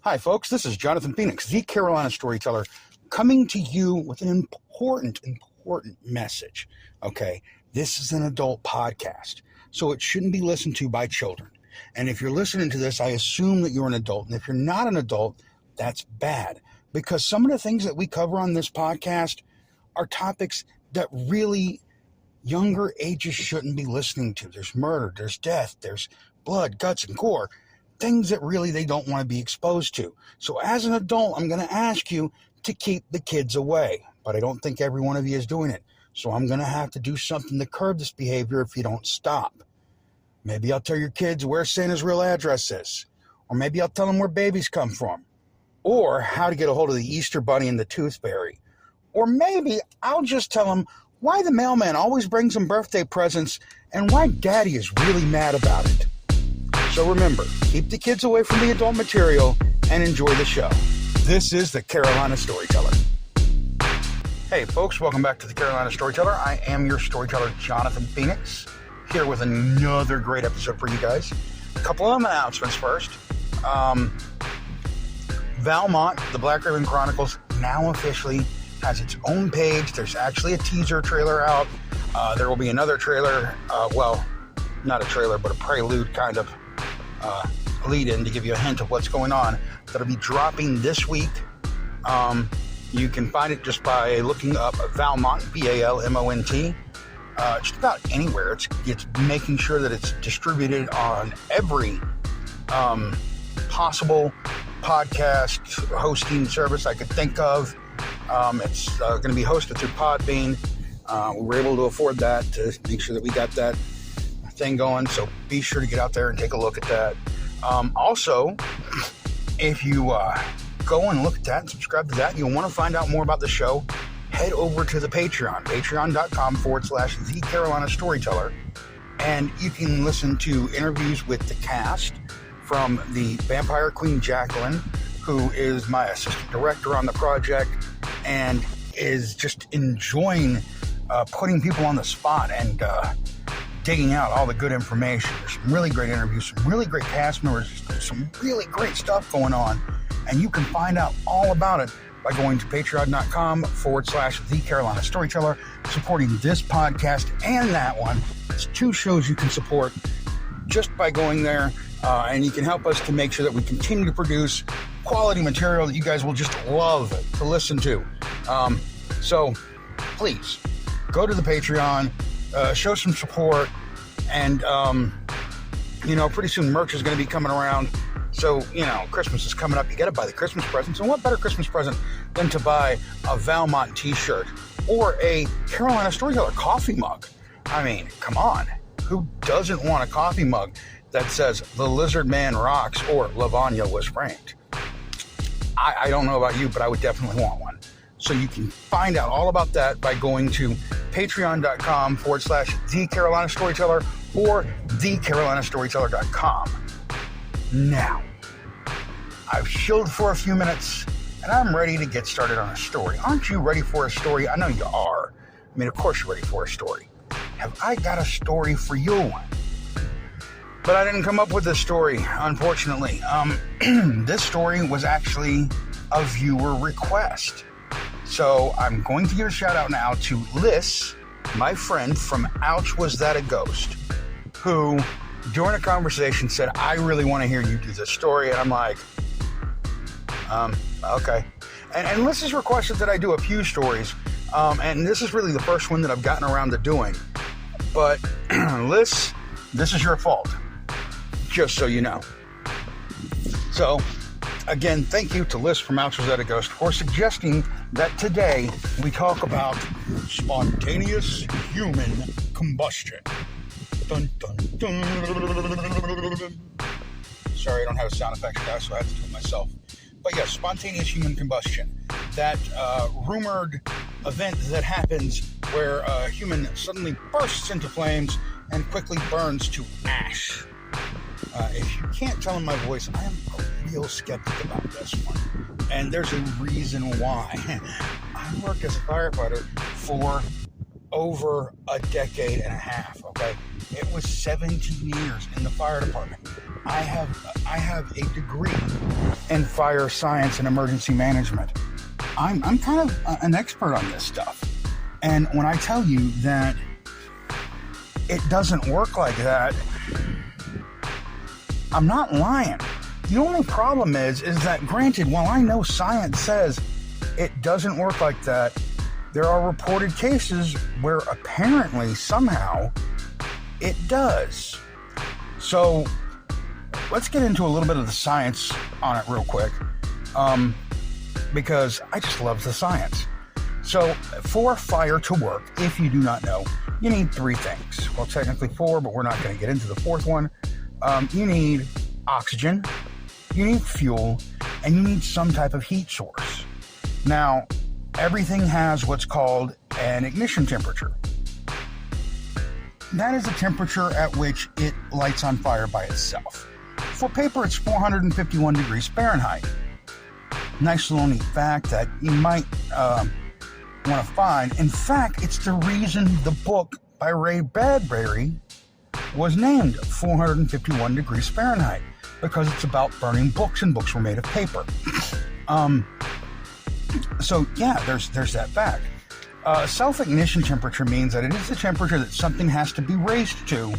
Hi, folks. This is Jonathan Phoenix, the Carolina Storyteller, coming to you with an important message. Okay, this is an adult podcast, so it shouldn't be listened to by children. And if you're listening to this, I assume that you're an adult. And if you're not an adult, that's bad, because some of the things that we cover on this podcast are topics that really younger ages shouldn't be listening to. There's murder, there's death, there's blood, guts, and gore. Things that really they don't want to be exposed to. So as an adult, I'm going to ask you to keep the kids away. But I don't think every one of you is doing it. So I'm going to have to do something to curb this behavior if you don't stop. Maybe I'll tell your kids where Santa's real address is. Or maybe I'll tell them where babies come from. Or how to get a hold of the Easter Bunny and the Tooth Fairy. Or maybe I'll just tell them why the mailman always brings them birthday presents and why Daddy is really mad about it. So remember, keep the kids away from the adult material and enjoy the show. This is the Carolina Storyteller. Hey folks, welcome back to the Carolina Storyteller. I am your storyteller, Jonathan Phoenix, here with another great episode for you guys. A couple of announcements first. Valmont, the Black Raven Chronicles, now officially has its own page. There's actually a teaser trailer out. There will be another trailer, not a trailer, but a prelude kind of lead-in to give you a hint of what's going on. That'll be dropping this week. You can find it just by looking up Valmont, V-A-L-M-O-N-T. Just about anywhere. It's making sure that it's distributed on every possible podcast hosting service I could think of. It's going to be hosted through Podbean. We were able to afford that to make sure that we got that thing going, so be sure to get out there and take a look at that. Also, if you go and look at that and subscribe to that, and you'll want to find out more about the show, head over to the Patreon, patreon.com/The Carolina Storyteller, and you can listen to interviews with the cast from the Vampire Queen Jacqueline, who is my assistant director on the project and is just enjoying putting people on the spot and digging out all the good information. There's some really great interviews, some really great cast members, some really great stuff going on, and you can find out all about it by going to patreon.com/The Carolina Storyteller, supporting this podcast and that one. It's two shows you can support just by going there, and you can help us to make sure that we continue to produce quality material that you guys will just love to listen to. So please go to the Patreon, show some support, and pretty soon merch is going to be coming around. So Christmas is coming up. You got to buy the Christmas presents, and what better Christmas present than to buy a Valmont t-shirt or a Carolina Storyteller coffee mug? I mean, come on, who doesn't want a coffee mug that says "The Lizard Man Rocks" or "Lavanya was framed"? I don't know about you, but I would definitely want one. So you can find out all about that by going to patreon.com/The Carolina Storyteller or thecarolinastoryteller.com. Now, I've chilled for a few minutes and I'm ready to get started on a story. Aren't you ready for a story? I know you are. I mean, of course you're ready for a story. Have I got a story for you? But I didn't come up with this story, unfortunately. This story was actually a viewer request. So I'm going to give a shout out now to Liz, my friend from Ouch Was That a Ghost, who during a conversation said, I really want to hear you do this story. And I'm like, okay. And Liz has requested that I do a few stories. And this is really the first one that I've gotten around to doing. But Liz, this is your fault. Just so you know. So, again, thank you to Liz from Ouch Was That a Ghost for suggesting that today we talk about spontaneous human combustion. Dun, dun, dun. Sorry, I don't have a sound effect guy, so I have to do it myself. But yes, spontaneous human combustion. That rumored event that happens where a human suddenly bursts into flames and quickly burns to ash. If you can't tell in my voice, I am a real skeptic about this one. And there's a reason why. I worked as a firefighter for over a decade and a half, okay? It was 17 years in the fire department. I have a degree in fire science and emergency management. I'm kind of an expert on this stuff. And when I tell you that it doesn't work like that, I'm not lying. The only problem is that, granted, while I know science says it doesn't work like that, there are reported cases where apparently, somehow, it does. So, let's get into a little bit of the science on it real quick, because I just love the science. So, for fire to work, if you do not know, you need 3 things. Well, technically 4, but we're not going to get into the 4th one. You need oxygen, you need fuel, and you need some type of heat source. Now, everything has what's called an ignition temperature. That is the temperature at which it lights on fire by itself. For paper, it's 451 degrees Fahrenheit. Nice little neat fact that you might want to find. In fact, it's the reason the book by Ray Bradbury was named 451 degrees Fahrenheit, because it's about burning books, and books were made of paper. So yeah, there's that fact. Self-ignition temperature means that it is the temperature that something has to be raised to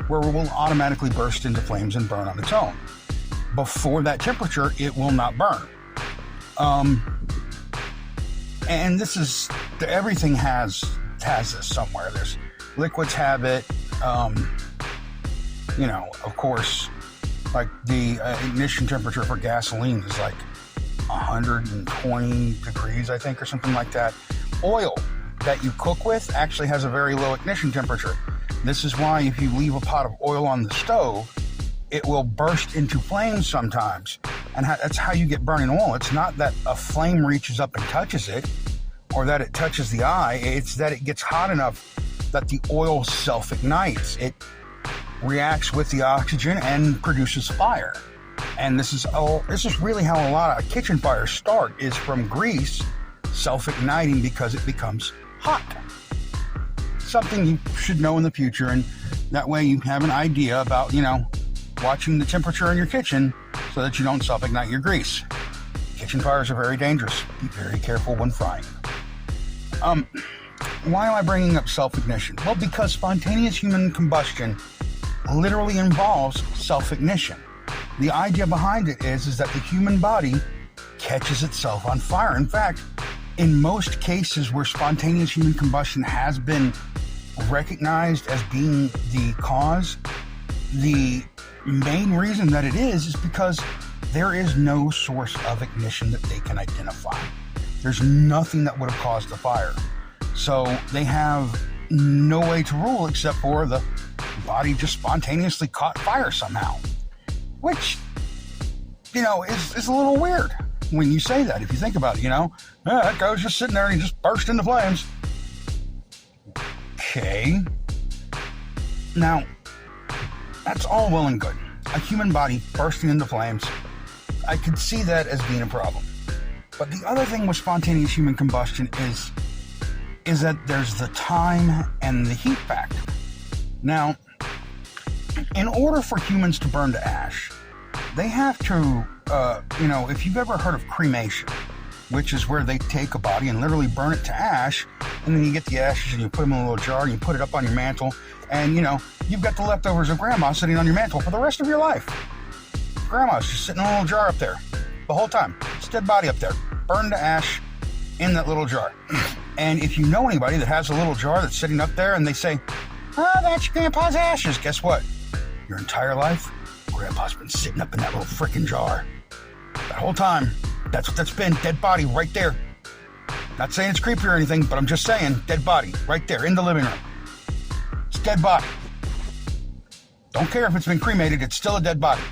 where it will automatically burst into flames and burn on its own. Before that temperature, it will not burn. And this is, everything has this somewhere. There's liquids have it. Of course, like the ignition temperature for gasoline is like 120 degrees, I think, or something like that. Oil that you cook with actually has a very low ignition temperature. This is why if you leave a pot of oil on the stove, it will burst into flames sometimes. And that's how you get burning oil. It's not that a flame reaches up and touches it, or that it touches the eye. It's that it gets hot enough that the oil self-ignites. It reacts with the oxygen and produces fire. And this is really how a lot of kitchen fires start, is from grease self-igniting because it becomes hot. Something you should know in the future, and that way you have an idea about, watching the temperature in your kitchen so that you don't self-ignite your grease. Kitchen fires are very dangerous. Be very careful when frying. Why am I bringing up self-ignition? Well, because spontaneous human combustion literally involves self-ignition. The idea behind it is that the human body catches itself on fire. In fact, in most cases where spontaneous human combustion has been recognized as being the cause, the main reason that it is because there is no source of ignition that they can identify. There's nothing that would have caused the fire. So they have no way to rule except for the body just spontaneously caught fire somehow. Which, is a little weird when you say that. If you think about it, that guy was just sitting there and he just burst into flames. Okay. Now, that's all well and good. A human body bursting into flames, I could see that as being a problem. But the other thing with spontaneous human combustion is that there's the time and the heat factor. Now, in order for humans to burn to ash, they have to, if you've ever heard of cremation, which is where they take a body and literally burn it to ash, and then you get the ashes and you put them in a little jar and you put it up on your mantle, and you've got the leftovers of grandma sitting on your mantle for the rest of your life. Grandma's just sitting in a little jar up there the whole time. It's a dead body up there, burned to ash in that little jar. And if you know anybody that has a little jar that's sitting up there and they say, "Oh, that's your grandpa's ashes," guess what? Your entire life, grandpa's been sitting up in that little frickin' jar. That whole time, that's what that's been, dead body right there. Not saying it's creepy or anything, but I'm just saying, dead body right there in the living room. It's dead body. Don't care if it's been cremated, it's still a dead body.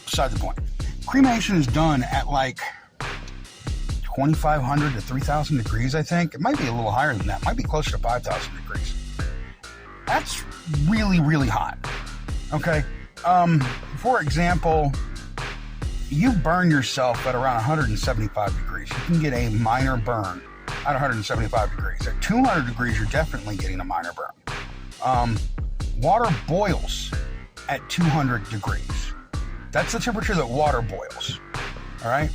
Beside the point. Cremation is done at like 2,500 to 3,000 degrees, I think. It might be a little higher than that. It might be closer to 5,000 degrees. That's really, really hot. Okay? For example, you burn yourself at around 175 degrees. You can get a minor burn at 175 degrees. At 200 degrees, you're definitely getting a minor burn. Water boils at 200 degrees. That's the temperature that water boils. All right?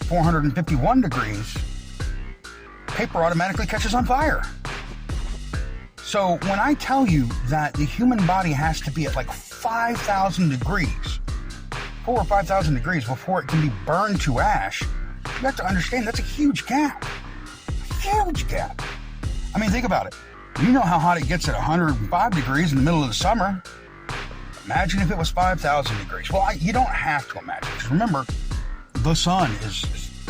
451 degrees, paper automatically catches on fire. So when I tell you that the human body has to be at like 5,000 degrees, 4,000 or 5,000 degrees before it can be burned to ash, you have to understand that's a huge gap. Huge gap. I mean, think about it. You know how hot it gets at 105 degrees in the middle of the summer. Imagine if it was 5,000 degrees. Well, you don't have to imagine. Because remember, the sun is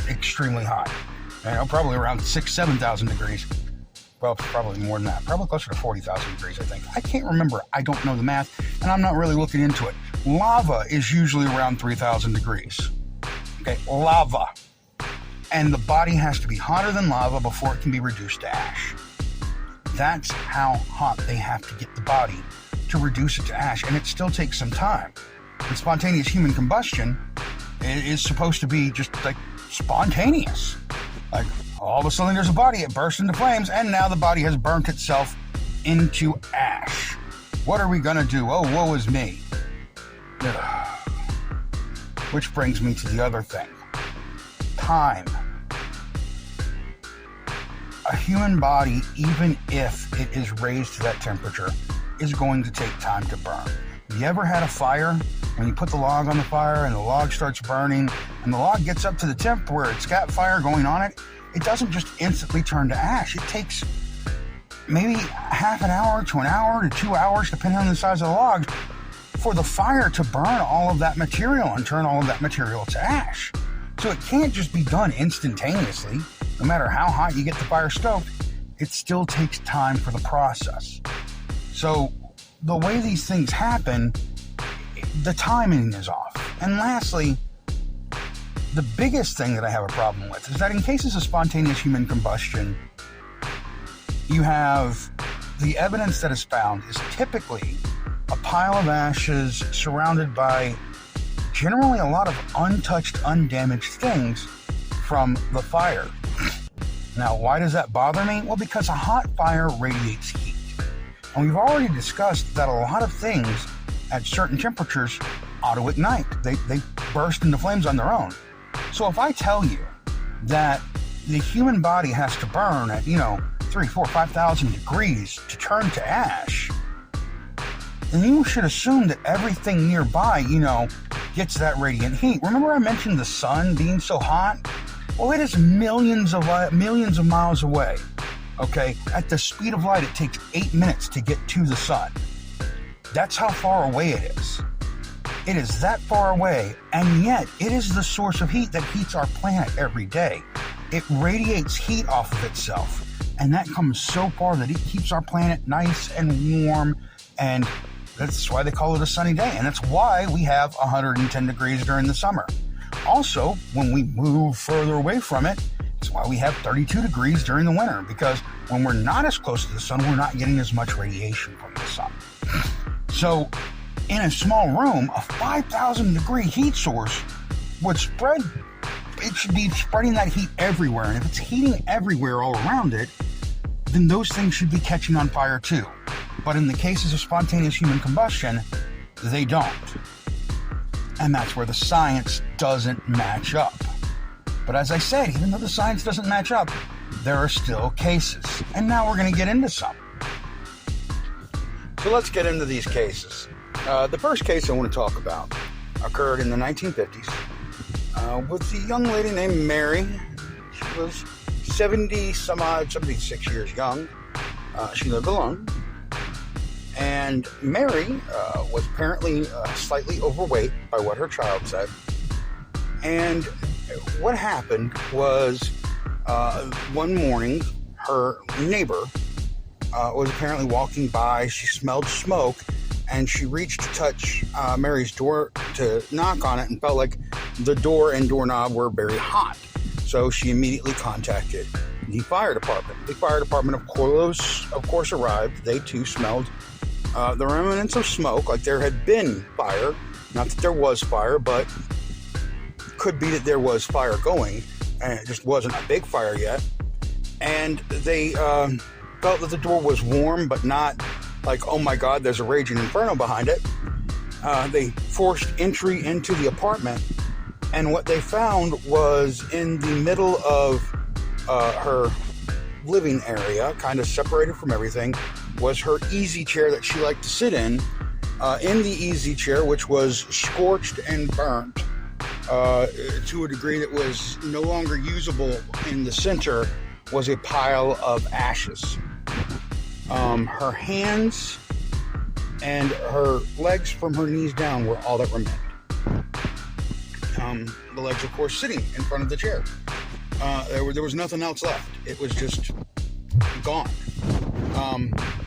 extremely hot. Probably around 6,000, 7,000 degrees. Well, probably more than that. Probably closer to 40,000 degrees, I think. I can't remember. I don't know the math, and I'm not really looking into it. Lava is usually around 3,000 degrees. Okay, lava. And the body has to be hotter than lava before it can be reduced to ash. That's how hot they have to get the body to reduce it to ash, and it still takes some time. And spontaneous human combustion is supposed to be just like spontaneous. Like, all of a sudden there's a body, it bursts into flames, and now the body has burnt itself into ash. What are we gonna do? Oh, woe is me. Which brings me to the other thing. Time. A human body, even if it is raised to that temperature, is going to take time to burn. Have you ever had a fire? When you put the log on the fire and the log starts burning and the log gets up to the temp where it's got fire going on it, it doesn't just instantly turn to ash. It takes maybe half an hour to an hour to 2 hours, depending on the size of the log, for the fire to burn all of that material and turn all of that material to ash. So it can't just be done instantaneously. No matter how hot you get the fire stoked, it still takes time for the process. So the way these things happen, the timing is off. And lastly, the biggest thing that I have a problem with is that in cases of spontaneous human combustion, you have the evidence that is found is typically a pile of ashes surrounded by generally a lot of untouched, undamaged things from the fire. Now, why does that bother me? Well, because a hot fire radiates heat. And we've already discussed that a lot of things at certain temperatures auto-ignite. They burst into flames on their own. So if I tell you that the human body has to burn at, 3,000, 4,000, 5,000 degrees to turn to ash, then you should assume that everything nearby, gets that radiant heat. Remember I mentioned the sun being so hot? Well, it is millions of miles away. Okay, at the speed of light, it takes 8 minutes to get to the sun. That's how far away it is. It is that far away, and yet it is the source of heat that heats our planet every day. It radiates heat off of itself, and that comes so far that it keeps our planet nice and warm, and that's why they call it a sunny day, and that's why we have 110 degrees during the summer. Also, when we move further away from it, that's why we have 32 degrees during the winter, because when we're not as close to the sun, we're not getting as much radiation from the sun. So, in a small room, a 5,000 degree heat source would spread, it should be spreading that heat everywhere. And if it's heating everywhere all around it, then those things should be catching on fire too. But in the cases of spontaneous human combustion, they don't. And that's where the science doesn't match up. But as I said, even though the science doesn't match up, there are still cases. And now we're going to get into some. So let's get into these cases. The first case I want to talk about occurred in the 1950s with a young lady named Mary. She was 76 years young. She lived alone. And Mary was apparently slightly overweight by what her child said. And what happened was one morning, her neighbor was apparently walking by. She smelled smoke, and she reached to touch Mary's door to knock on it and felt like the door and doorknob were very hot. So she immediately contacted the fire department. The fire department, of course, arrived. They too smelled the remnants of smoke, like there had been fire. Not that there was fire, but could be that there was fire going, and it just wasn't a big fire yet. And they felt that the door was warm, but not like, oh my God, there's a raging inferno behind it. They forced entry into the apartment, and what they found was in the middle of her living area, kind of separated from everything, was her easy chair that she liked to sit in. In the easy chair, which was scorched and burnt to a degree that was no longer usable in the center, was a pile of ashes. Her hands and her legs from her knees down were all that remained. The legs, of course, sitting in front of the chair. There was nothing else left. It was just gone.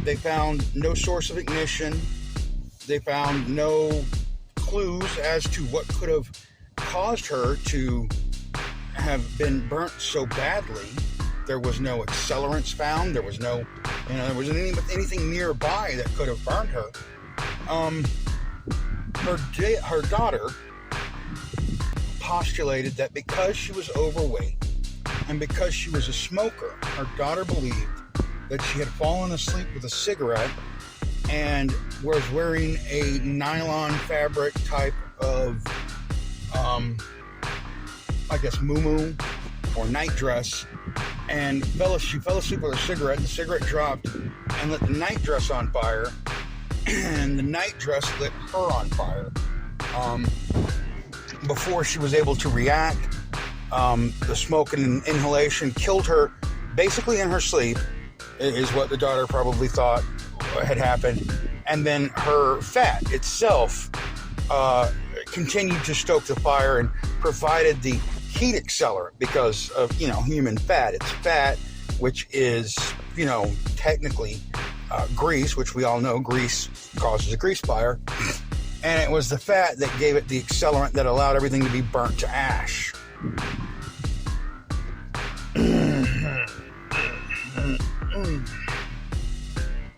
They found no source of ignition. They found no clues as to what could have caused her to have been burnt so badly. There was no accelerants found. There was no, there wasn't anything nearby that could have burned her. Her daughter postulated that because she was overweight and because she was a smoker, her daughter believed that she had fallen asleep with a cigarette and was wearing a nylon fabric type of, muumuu or night dress, and she fell asleep with her cigarette. The cigarette dropped and lit the night dress on fire, and the night dress lit her on fire. Before she was able to react, the smoke and inhalation killed her basically in her sleep, is what the daughter probably thought had happened. And then her fat itself continued to stoke the fire and provided the heat accelerant, because of human fat. It's fat, which is technically grease, which we all know grease causes a grease fire, and it was the fat that gave it the accelerant that allowed everything to be burnt to ash.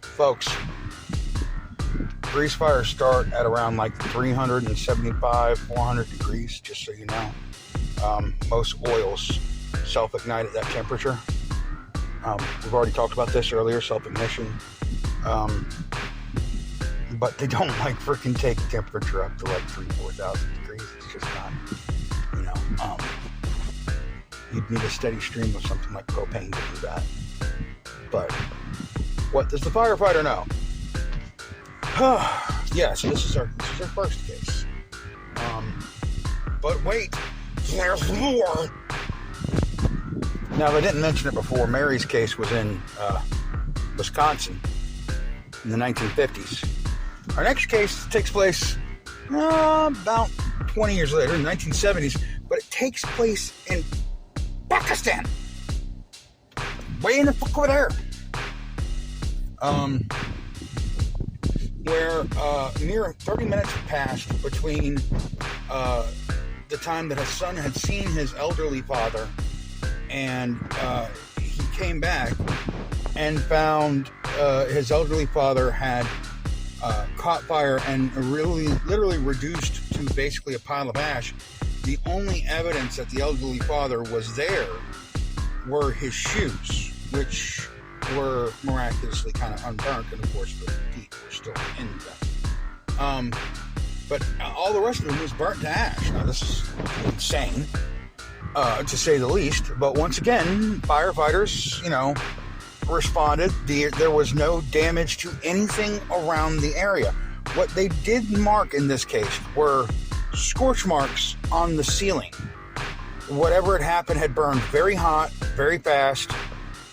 Folks, grease fires start at around like 375, 400 degrees, just so you know. Most oils self-ignite at that temperature. We've already talked about this earlier, self-ignition. But they don't freaking take temperature up to 4,000 degrees. It's just not, you'd need a steady stream of something like propane to do that. But what does the firefighter know? So this is our first case. But wait, there's more. Now, if I didn't mention it before, Mary's case was in Wisconsin in the 1950s. Our next case takes place about 20 years later, in the 1970s, but it takes place in Pakistan. Way in the fuck over there. Where near 30 minutes had passed between the time that his son had seen his elderly father, and he came back and found his elderly father had caught fire and literally reduced to basically a pile of ash. The only evidence that the elderly father was there were his shoes, which were miraculously kind of unburnt, and of course the feet were still in them. But all the rest of them was burnt to ash. Now, this is insane, to say the least. But once again, firefighters, responded. There was no damage to anything around the area. What they did mark in this case were scorch marks on the ceiling. Whatever had happened had burned very hot, very fast,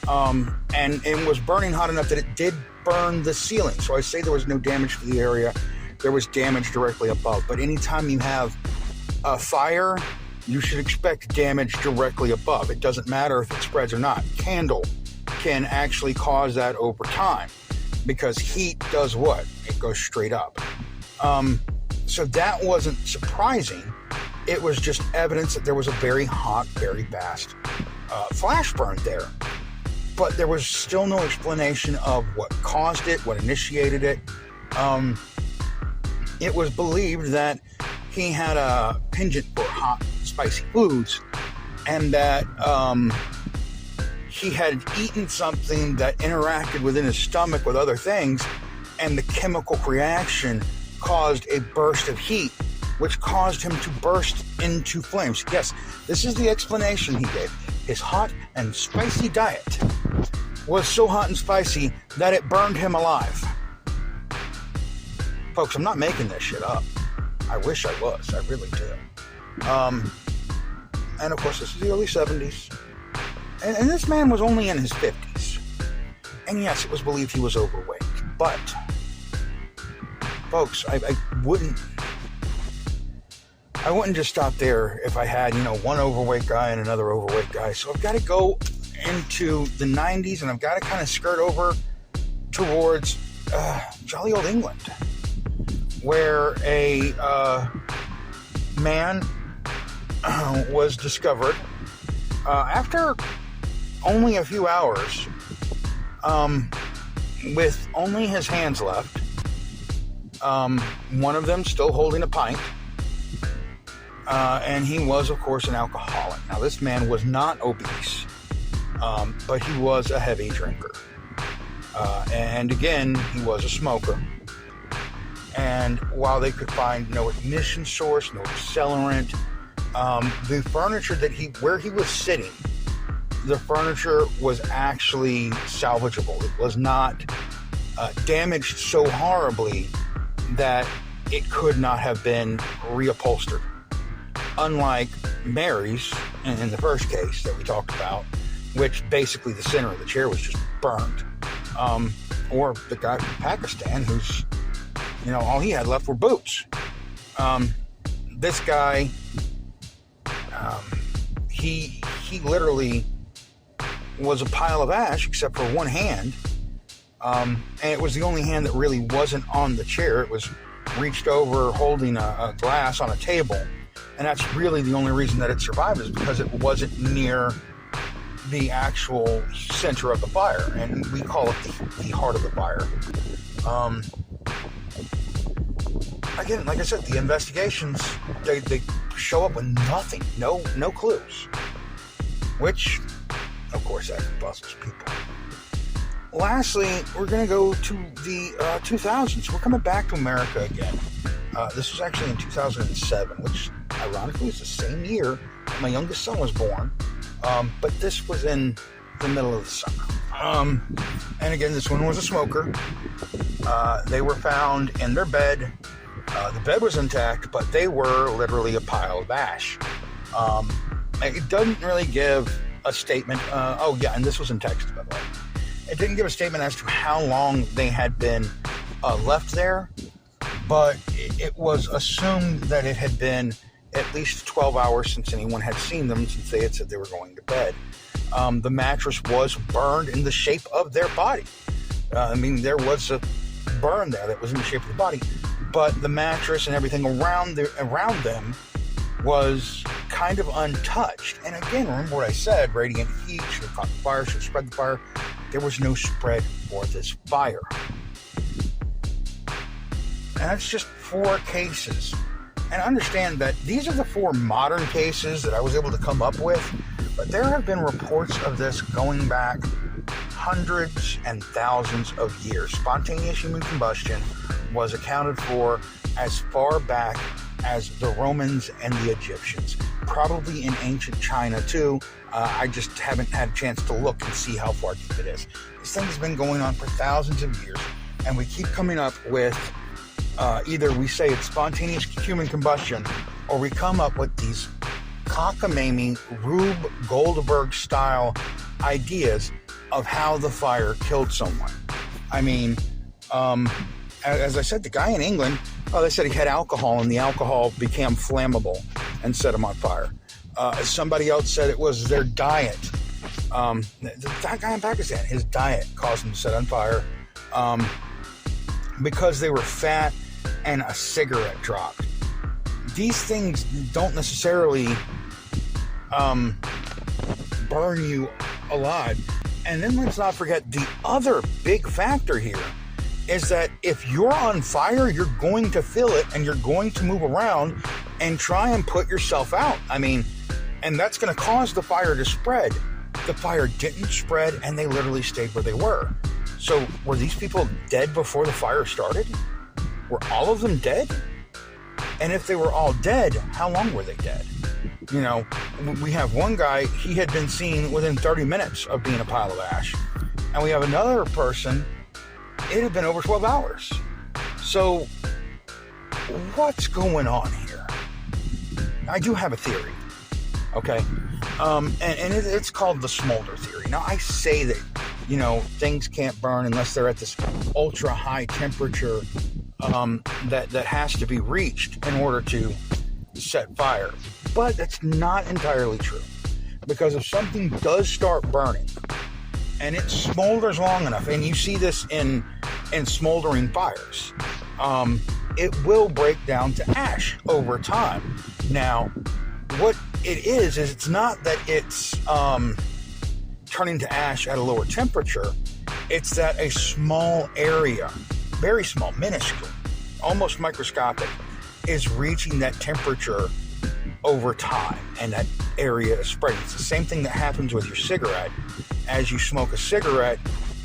and it was burning hot enough that it did burn the ceiling. So I say there was no damage to the area. There was damage directly above. But anytime you have a fire, you should expect damage directly above. It doesn't matter if it spreads or not. Candle can actually cause that over time, because heat does what? It goes straight up. So that wasn't surprising. It was just evidence that there was a very hot, very fast flash burn there. But there was still no explanation of what caused it, what initiated it. It was believed that he had a penchant for hot, spicy foods, and that he had eaten something that interacted within his stomach with other things, and the chemical reaction caused a burst of heat, which caused him to burst into flames. Yes, this is the explanation he gave. His hot and spicy diet was so hot and spicy that it burned him alive. Folks, I'm not making this shit up. I wish I was. I really do. And of course, this is the early 70s. And this man was only in his 50s. And yes, it was believed he was overweight. But, folks, I wouldn't just stop there if I had, one overweight guy and another overweight guy. So I've got to go into the 90s, and I've got to kind of skirt over towards jolly old England, where a man was discovered after only a few hours, with only his hands left, one of them still holding a pint, and he was, of course, an alcoholic. Now, this man was not obese, but he was a heavy drinker. And again, he was a smoker. And while they could find no ignition source, no accelerant, the furniture where he was sitting, the furniture was actually salvageable. It was not damaged so horribly that it could not have been reupholstered. Unlike Mary's in the first case that we talked about, which basically the center of the chair was just burned. Or the guy from Pakistan who's, all he had left were boots. This guy, he literally was a pile of ash except for one hand. And it was the only hand that really wasn't on the chair. It was reached over holding a glass on a table. And that's really the only reason that it survived, is because it wasn't near the actual center of the fire. And we call it the heart of the fire. Again, like I said, the investigations, they show up with nothing, no clues. Which, of course, that puzzles people. Lastly, we're going to go to the 2000s. We're coming back to America again. This was actually in 2007, which ironically is the same year my youngest son was born. But this was in the middle of the summer. And again, this one was a smoker. They were found in their bed. The bed was intact, but they were literally a pile of ash. It doesn't really give a statement. And this was in text, by the way. It didn't give a statement as to how long they had been left there, but it was assumed that it had been at least 12 hours since anyone had seen them, since they had said they were going to bed. The mattress was burned in the shape of their body. There was a burn there that was in the shape of the body, but the mattress and everything around them was kind of untouched. And again, remember what I said, radiant heat should have caught the fire, should have spread the fire. There was no spread for this fire. And that's just 4 cases. And understand that these are the 4 modern cases that I was able to come up with, but there have been reports of this going back hundreds and thousands of years. Spontaneous human combustion was accounted for as far back as the Romans and the Egyptians, probably in ancient China too. I just haven't had a chance to look and see how far deep it is. This thing has been going on for thousands of years, and we keep coming up with either we say it's spontaneous human combustion, or we come up with these cockamamie Rube Goldberg style ideas of how the fire killed someone. As I said, the guy in England, they said he had alcohol, and the alcohol became flammable and set him on fire. Somebody else said it was their diet. That guy in Pakistan, his diet caused him to set on fire because they were fat and a cigarette dropped. These things don't necessarily burn you alive. And then let's not forget the other big factor here is that if you're on fire, you're going to feel it, and you're going to move around and try and put yourself out. And that's going to cause the fire to spread. The fire didn't spread, and they literally stayed where they were. So were these people dead before the fire started? Were all of them dead? And if they were all dead, how long were they dead? You know, we have one guy, he had been seen within 30 minutes of being a pile of ash. And we have another person, it had been over 12 hours. So what's going on here? I do have a theory, okay? And it's called the smolder theory. Now, I say that, you know, things can't burn unless they're at this ultra high temperature that has to be reached in order to set fire. But that's not entirely true. Because if something does start burning and it smolders long enough, and you see this in smoldering fires, it will break down to ash over time. Now, what it is it's not that it's turning to ash at a lower temperature. It's that a small area, very small, minuscule, almost microscopic, is reaching that temperature over time, and that area is spreading. It's the same thing that happens with your cigarette. As you smoke a cigarette,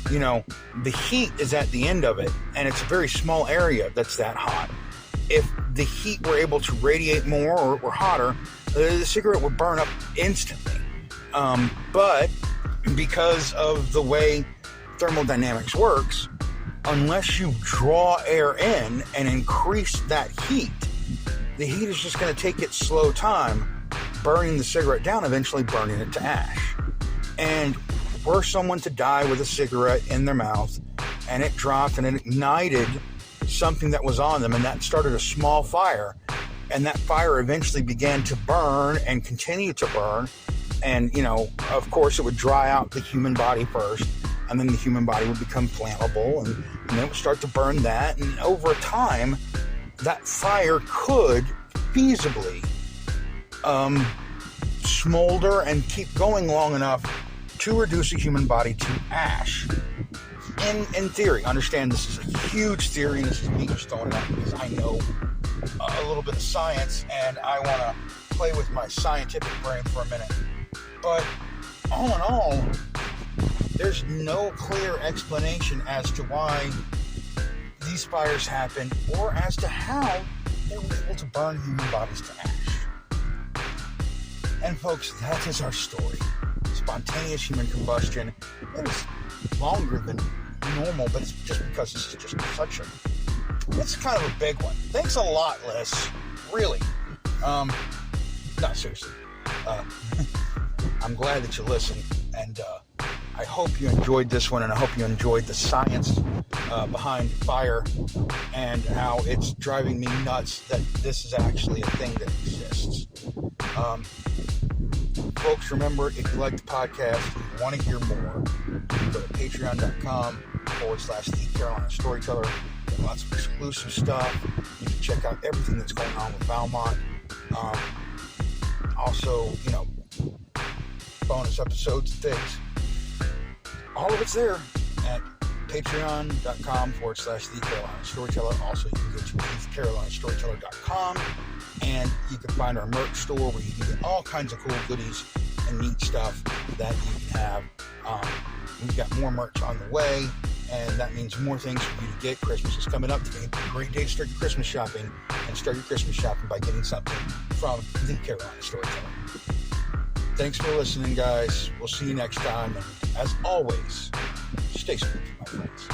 you know, the heat is at the end of it, and it's a very small area that's that hot. If the heat were able to radiate more or it were hotter, the cigarette would burn up instantly. But because of the way thermodynamics works, unless you draw air in and increase that heat, the heat is just going to take its slow time, burning the cigarette down, eventually burning it to ash. And were someone to die with a cigarette in their mouth, and it dropped and it ignited something that was on them, and that started a small fire, and that fire eventually began to burn and continue to burn, and, you know, of course it would dry out the human body first, and then the human body would become flammable, and it would start to burn that, and over time that fire could feasibly smolder and keep going long enough to reduce a human body to ash. In theory, understand this is a huge theory, and this is me just throwing it out because I know a little bit of science, and I want to play with my scientific brain for a minute. But all in all, there's no clear explanation as to why these fires happened, or as to how they were able to burn human bodies to ash. And folks, that is our story. Spontaneous human combustion. It is longer than normal, but it's just because this is just it's kind of a big one. Thanks a lot, Liz. Really. No, seriously. I'm glad that you listened, and I hope you enjoyed this one, and I hope you enjoyed the science behind fire and how it's driving me nuts that this is actually a thing that exists. Folks, remember, if you like the podcast, if you want to hear more, you can go to patreon.com/The Carolina Storyteller. Get lots of exclusive stuff. You can check out everything that's going on with Valmont. Also, you know, bonus episodes and things. All of it's there at patreon.com/The Carolina Storyteller. Also, you can go to thecarolinastoryteller.com, and you can find our merch store where you can get all kinds of cool goodies and neat stuff that you can have. We've got more merch on the way, and that means more things for you to get. Christmas is coming up. Today, a great day to start your Christmas shopping, and start your Christmas shopping by getting something from The Carolina Storyteller. Thanks for listening, guys. We'll see you next time. And as always, stay spooky, my friends.